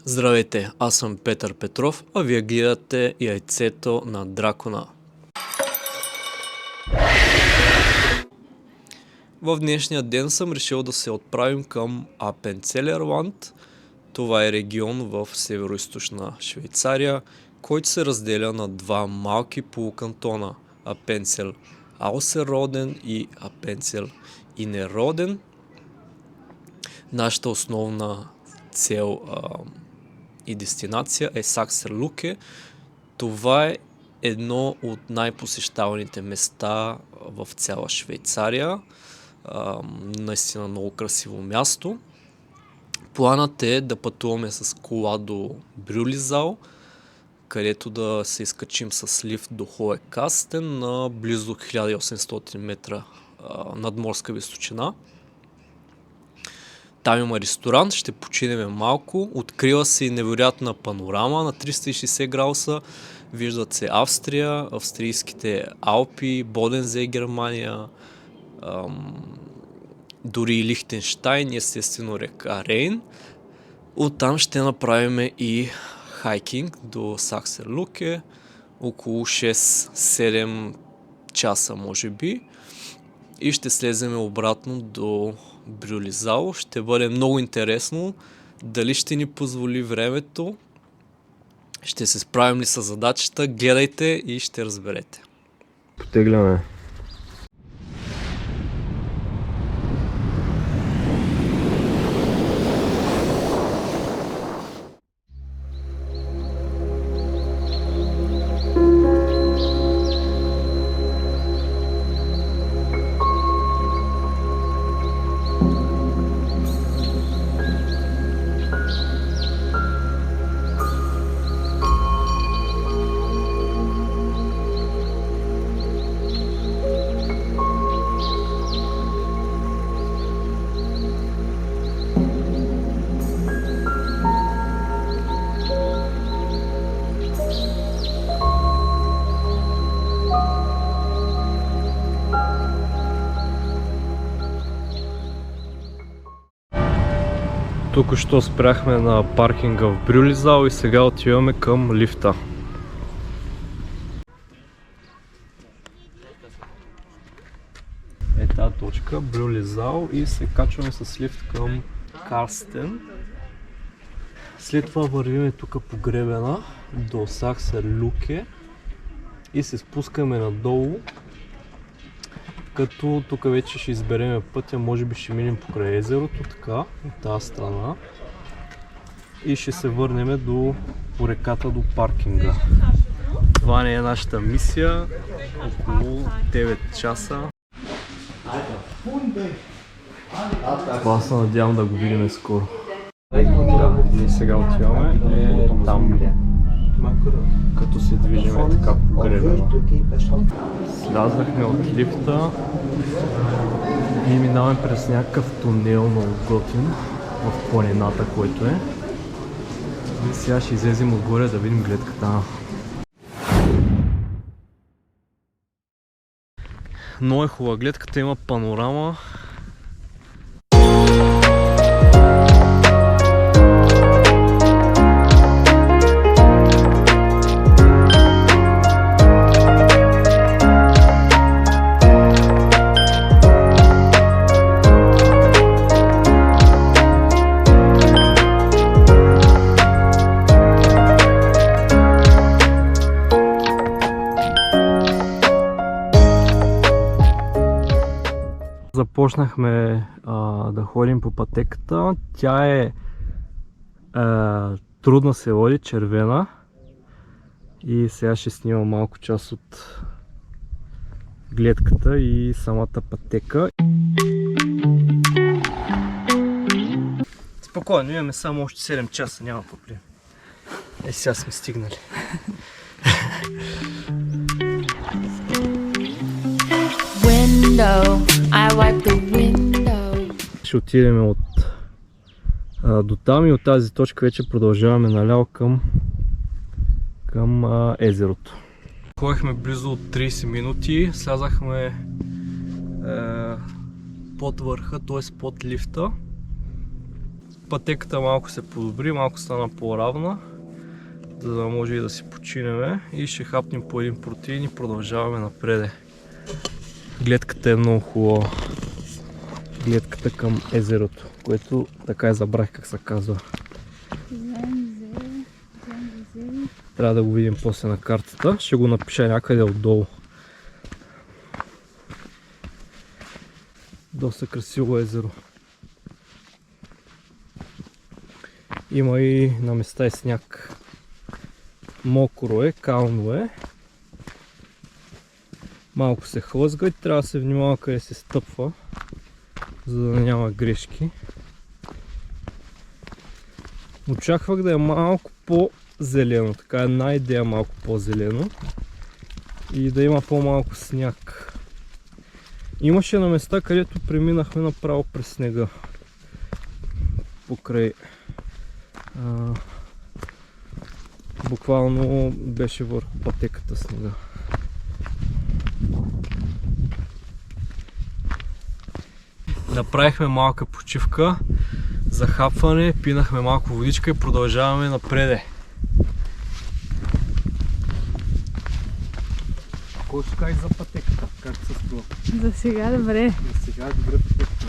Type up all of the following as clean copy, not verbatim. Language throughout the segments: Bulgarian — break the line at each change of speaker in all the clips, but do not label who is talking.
Здравейте, аз съм Петър Петров, а вие гледате Яйцето на дракона. В днешния ден съм решил да се отправим към Апенцелерланд. Това е регион в северо-источна Швейцария, който се разделя на два малки полукантона – Апенцел Аусероден и Апенцел Инероден. Нашата основна цел и дестинация е Саксерлуке. Това е едно от най-посещаваните места в цяла Швейцария. Наистина много красиво място. Планът е да пътуваме с кола до Брюлизал, където да се изкачим с лифт до Хоекастен на близо 1800 метра надморска височина. Там има ресторант, ще починем малко. Открива се и невероятна панорама на 360 градуса. Виждат се Австрия, австрийските Алпи, Бодензе, Германия, дори и Лихтенщайн, естествено река Рейн. Оттам ще направим и хайкинг до Саксерлуке, около 6-7 часа може би. И ще слезем обратно до Брюлизал. Ще бъде много интересно. Дали ще ни позволи времето, ще се справим ли с задачата, гледайте и ще разберете.
Потегляме. Тук що спряхме на паркинга в Брюлизал и сега отиваме към лифта. Е тази точка, Брюлизал, и се качваме с лифт към Карстен. След това вървиме тук по гребена до Саксерлуке и се спускаме надолу, като тук вече ще изберем пътя, може би ще минем покрай езерото, така, от тази страна, и ще се върнем по реката до паркинга. Това не е нашата мисия, около 9 часа. Това се надявам да го видим скоро. Да, ние сега отиваме там, като се движиме така по гребена. Слязахме от лифта и минаваме през някакъв тунел много готин в планината, който е. И сега ще излезем отгоре да видим гледката. Много е хубава гледката, има панорама. Започнахме да ходим по пътеката. Тя е трудна се води, червена. И сега ще снимам малко част от гледката и самата пътека. Спокойно, имаме само още 7 часа, няма проблем. Е, сега сме стигнали. Ще отидем до там и от тази точка вече продължаваме наляво към езерото. Ходихме близо от 30 минути, слязахме под върха, т.е. под лифта. пътеката малко се подобри, малко стана по-равна, за да може и да си починеме и ще хапнем по един протеин и продължаваме напред. Гледката е много хубава. Гледката към езерото, което така забрах как се казва. Трябва да го видим после на картата. Ще го напиша някъде отдолу. Доста красиво езеро. Има и на места и сняг. Мокро е, кално е. Малко се хлъзга и трябва да се внимава къде се стъпва, за да няма грешки. Очаквах да е малко по-зелено, така една идея малко по-зелено и да има по-малко сняг. Имаше на места, където преминахме направо през снега. Покрай буквално беше върху пътеката снега. Направихме малка почивка за хапване, пинахме малко водичка и продължаваме напред. Какво ще кажеш за пътеката? Как се струва?
За сега добре.
За сега добре пътеката.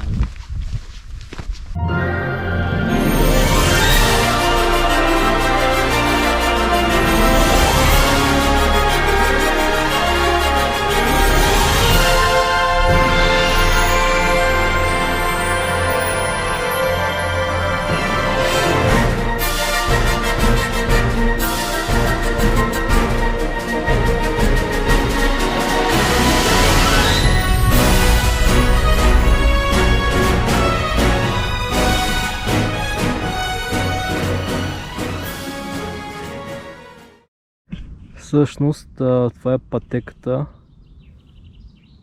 Всъщност това е пътеката,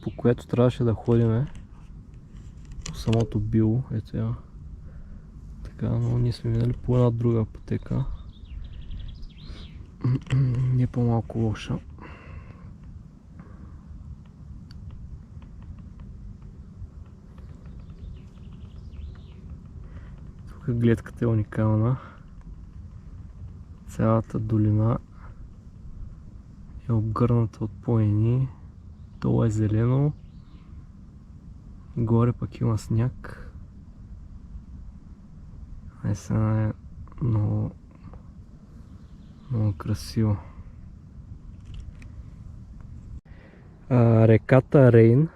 по която трябваше да ходим по самото било. Ето я. Така, но ние сме минали по една друга пътека. Не е по-малко лоша. Тук гледката е уникална. Цялата долина е обгърната от планини, долу е зелено, горе пък има сняг. Наистина е много красиво. Реката Рейн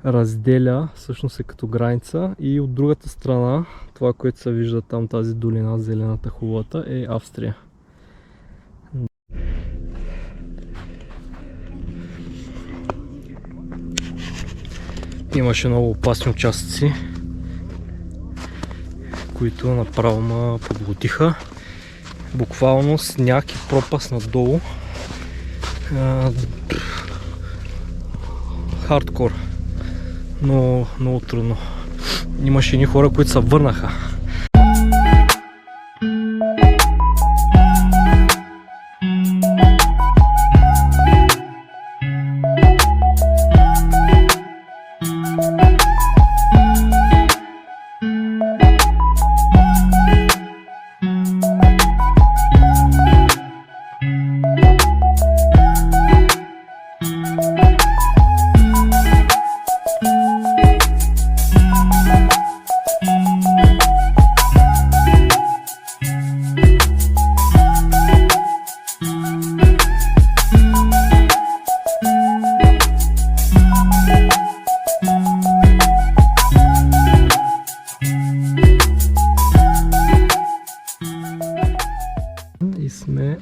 разделя, всъщност е като граница, и от другата страна, това, което се вижда там, тази долина, зелената хубавата, е Австрия. Имаше много опасни участъци, които направо ме подготиха. Буквално сняг и пропаст надолу. Хардкор. Но много трудно. Имаше едни хора, които се върнаха. И сме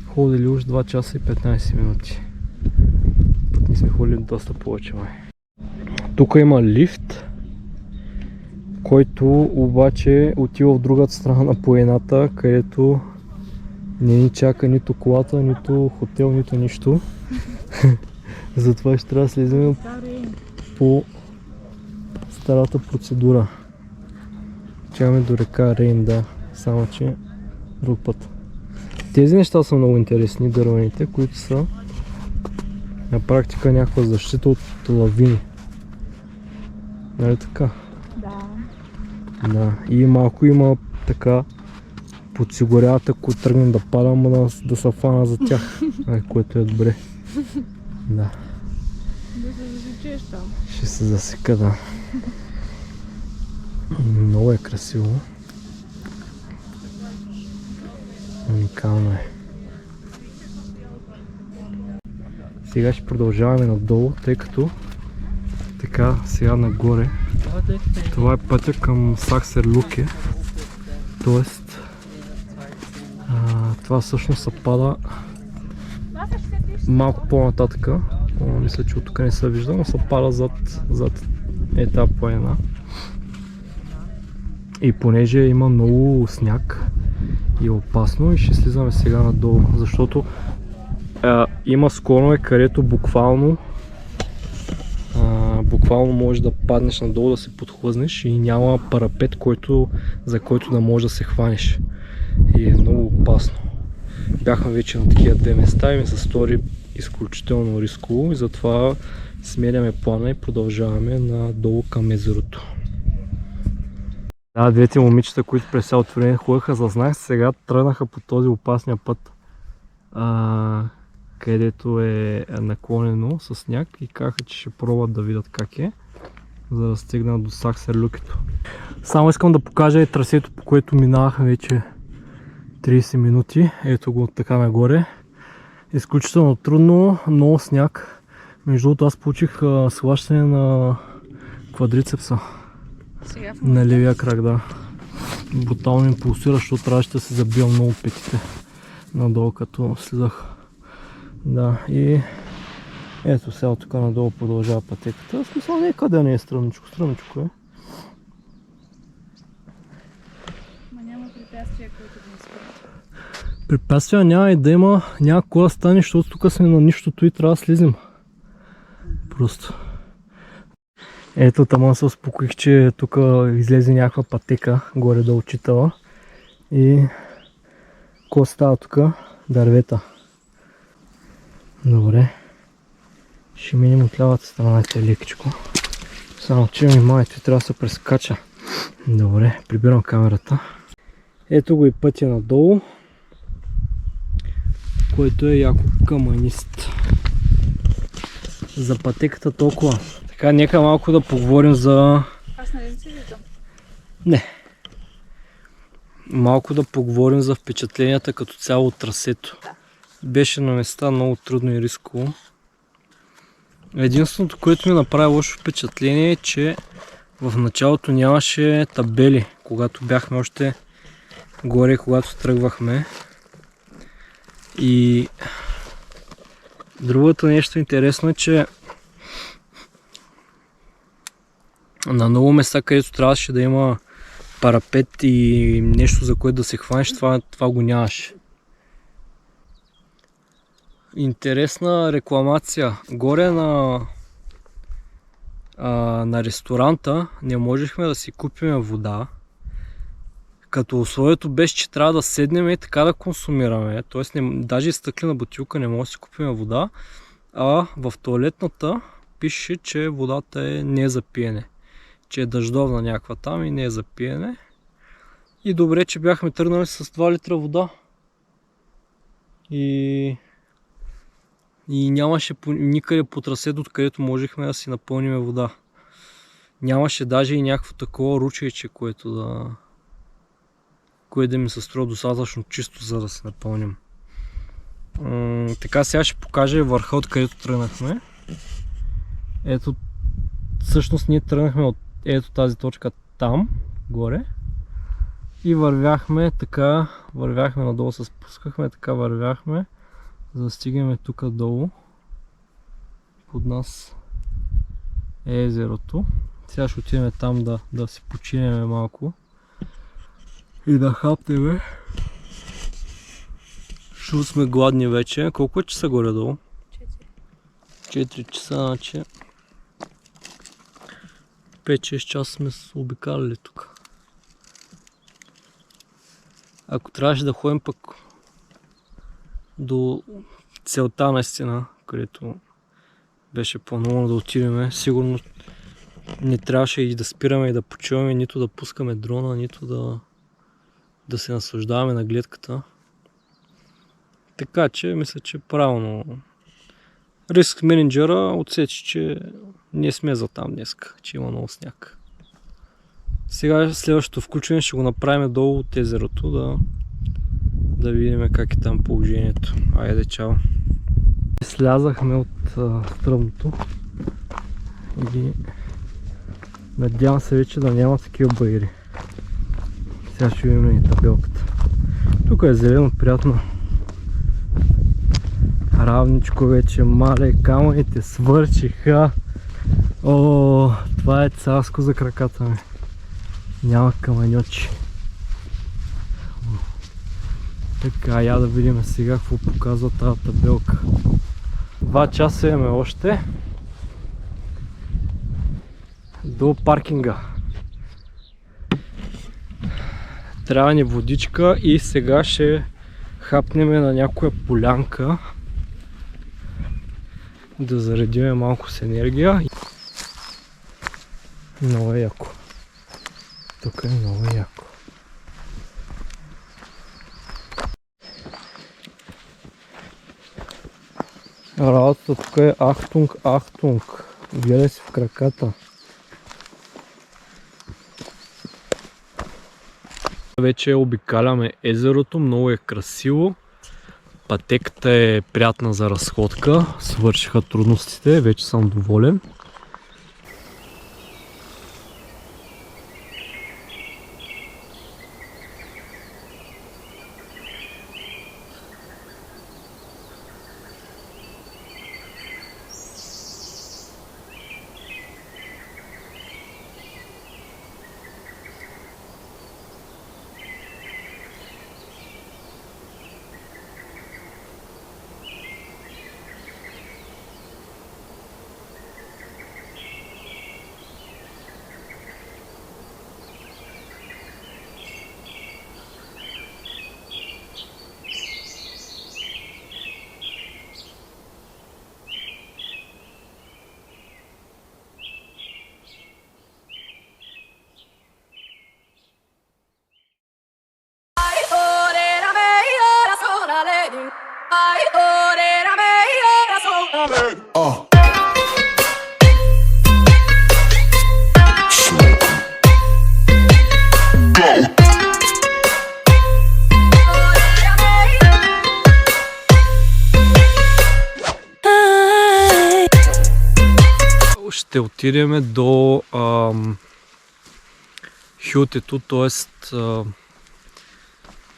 ходили уж 2 часа и 15 минути. Пък ние сме ходили доста повече. Тук има лифт, който обаче отива в другата страна на планината, където не ни чака нито колата, нито хотел, нито нищо. Затова ще трябва да слезем по старата процедура. Чакаме до река Рейн, да, само че друг път. Тези неща са много интересни, дървените, които са на практика някаква защита от лавини. Нали така?
Да.
Да, и малко има така подсигуряват, ако тръгнем да падам, да се фана за тях, което е добре. Да.
Да се засечеш там.
Ще се засека, да. Много е красиво. Уникално е. Сега ще продължаваме надолу, тъй като така сега нагоре. Това е пътя към Саксер Луке. Тоест това всъщност се пада малко по-нататъка. Мисля, че от тук не се вижда, но се пада зад етап планина. И понеже има много сняг и е опасно, и ще слизаме сега надолу, защото има склонове, където буквално можеш да паднеш надолу, да се подхлъзнеш и няма парапет, за който да можеш да се хванеш. И е много опасно. Бяхме вече на такива две места и ми се стори изключително рисково и затова сменяме плана и продължаваме надолу към езерото. Да, двете момичета, които през цялото време ходеха за знак, сега тръгнаха по този опасния път, където е наклонено със сняг и казаха, че ще пробват да видят как е, за да стигнат до Саксер Люкето. Само искам да покажа и трасето, по което минавахме вече 30 минути. Ето го така нагоре. Изключително трудно, много сняг. Между другото аз получих схващане на квадрицепса. На левия крак, да. Брутално ми пулсира, защото трябваше да се забия много петите надолу, като слизах. Да, и ето сега тук надолу продължава пътеката. В смисъл не къде не е стръмничко, стръмничко е.
Ма няма препятствия, които да не спират.
Препятствия няма и да има, няма какво да стане, защото тук сме на нищото и трябва да слизим. Просто. Ето тама се успокоих, че тук излезе някаква пътека горе да очитала. И какво става тук? Дървета. Добре. Ще минем от лявата страна и лекичко. Само че ми майто трябва да се прескача. Добре, прибирам камерата. Ето го и пътя надолу, който е яко камънист. За пътеката толкова. Така, нека малко да поговорим за...
Аз не си виждам.
Не. Малко да поговорим за впечатленията като цяло от трасето. Беше на места много трудно и рисково. Единственото, което ми направи лошо впечатление е, че в началото нямаше табели, когато бяхме още горе, когато тръгвахме. И другото нещо интересно е, че на много места, където трябваше да има парапет и нещо, за което да се хванеш, това го нямаше. Интересна рекламация. Горе на ресторанта не можехме да си купим вода, като условието беше, че трябва да седнем и така да консумираме. Тоест, даже и стъклена бутилка не може да си купим вода, а в тоалетната пише, че водата не е за пиене. Че е дъждовна някаква там и не е за пиене. И добре, че бяхме тръгнали с 2 литра вода. И нямаше никъде по трасето, откъдето можехме да си напълним вода. Нямаше даже и някакво такова ручейче, което да ми се струва достатъчно чисто, за да се напълним. Така, сега ще покажа върха, откъдето тръгнахме. Ето, всъщност ние тръгнахме от ето тази точка там, горе. И вървяхме така, надолу се спускахме, така вървяхме, за да стигнем тук долу. Под нас е езерото. Сега ще отидем там да си починем малко и да хапнем. Защото сме гладни вече. Колко е часа горе-долу? 4 часа, значи 5-6 часа сме обикаляли тук. Ако трябваше да ходим пък до целта наистина, където беше плановано да отидем, сигурно Не трябваше и да спираме и да почиваме, нито да пускаме дрона, нито да се наслаждаваме на гледката. Така че мисля, че правилно риск менеджера отсече, че не сме за там днес, че има много сняг. Сега следващото включване ще го направим долу от езерото, да видим как е там положението. Айде, чао! Слязахме от стръмното и надявам се вече да няма такива байри. Сега ще видим и табелката. Тук е зелено, приятно. Равничко вече, мале, камъните свърчиха. О, това е царско за краката ми. Няма камъньочи. Така, я да видим сега какво показва тази табелка. 2 часа имаме още до паркинга. Трябва ни водичка и сега ще хапнем на някоя полянка да заредиме малко с енергия. Много е яко. Тук е много яко. Работата тук е ахтунг, ахтунг. Гледай си в краката. Вече обикаляме езерото, много е красиво. Пътеката е приятна за разходка. Свършиха трудностите, вече съм доволен. Ще отидем до хютето, т.е.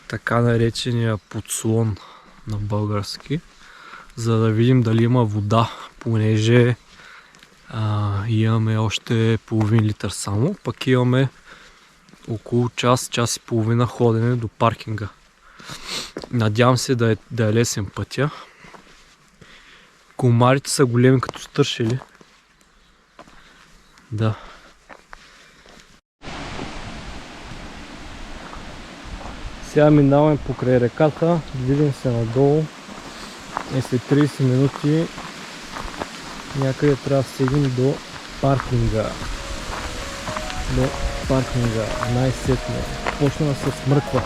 така наречения подслон на български, за да видим дали има вода, понеже имаме още половин литър само, пък имаме около час и половина ходене до паркинга. Надявам се да е лесен пътя. Комарите са големи като стършели. Да. Сега минаваме покрай реката, видим се надолу и след 30 минути някъде трябва да стигнем до паркинга. До паркинга, най-сетне. Почна да се смърква.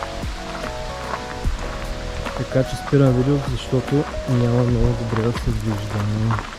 Така че спирам видеото, защото няма много добре да се вижда.